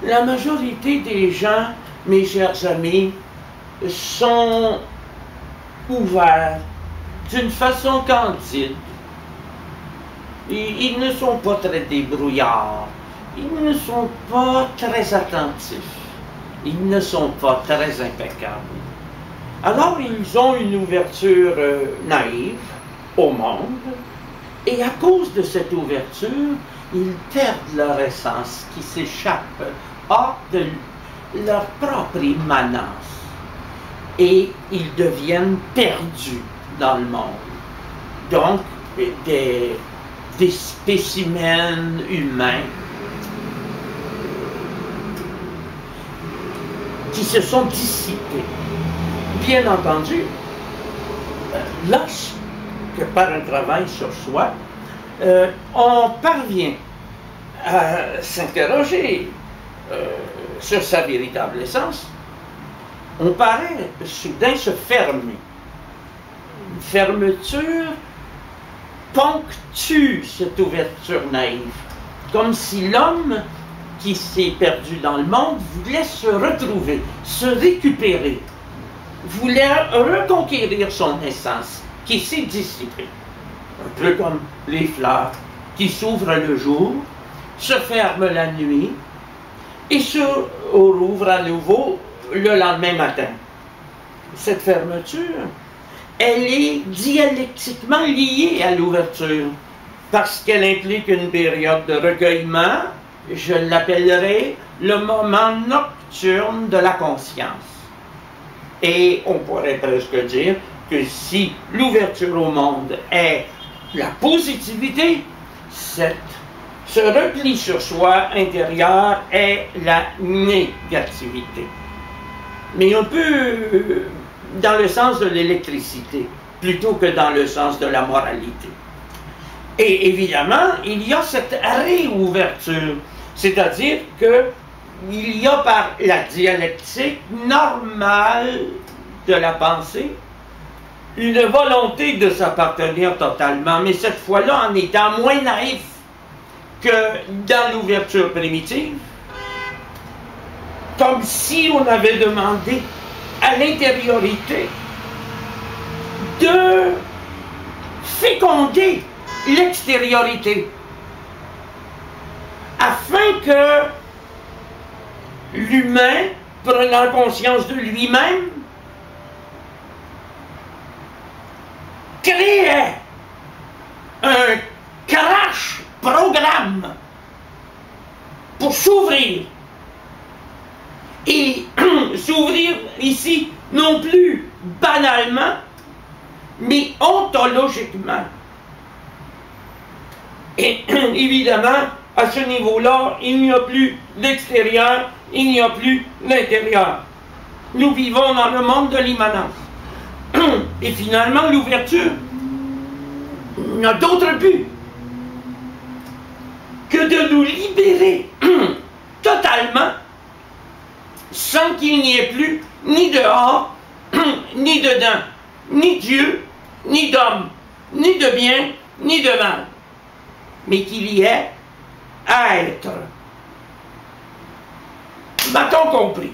La majorité des gens, mes chers amis, sont ouverts d'une façon candide. Ils ne sont pas très débrouillards, ils ne sont pas très attentifs, ils ne sont pas très impeccables. Alors ils ont une ouverture naïve au monde, et à cause de cette ouverture, ils perdent leur essence qui s'échappe hors de leur propre immanence. Et ils deviennent perdus dans le monde. Donc, des spécimens humains qui se sont dissipés. Bien entendu, lorsque par un travail sur soi, on parvient à s'interroger sur sa véritable essence, on paraît soudain se fermer. Une fermeture ponctue cette ouverture naïve, comme si l'homme qui s'est perdu dans le monde voulait se retrouver, se récupérer, voulait reconquérir son essence, qui s'est dissipée. Un peu comme les fleurs qui s'ouvrent le jour, se ferment la nuit et se rouvrent à nouveau le lendemain matin. Cette fermeture, elle est dialectiquement liée à l'ouverture, parce qu'elle implique une période de recueillement, je l'appellerai le moment nocturne de la conscience. Et on pourrait presque dire que si l'ouverture au monde est la positivité, ce repli sur soi intérieur est la négativité. Mais un peu dans le sens de l'électricité, plutôt que dans le sens de la moralité. Et évidemment, il y a cette réouverture, c'est-à-dire qu'il y a par la dialectique normale de la pensée une volonté de s'appartenir totalement, mais cette fois-là en étant moins naïf que dans l'ouverture primitive, comme si on avait demandé à l'intériorité de féconder l'extériorité, afin que l'humain, prenant conscience de lui-même, créait un crash programme pour s'ouvrir. Et s'ouvrir ici, non plus banalement, mais ontologiquement. Et évidemment, à ce niveau-là, il n'y a plus l'extérieur, il n'y a plus l'intérieur. Nous vivons dans le monde de l'immanence. Et finalement, l'ouverture n'a d'autre but que de nous libérer totalement, sans qu'il n'y ait plus ni dehors, ni dedans, ni Dieu, ni d'homme, ni de bien, ni de mal, mais qu'il y ait à être. M'a-t-on compris?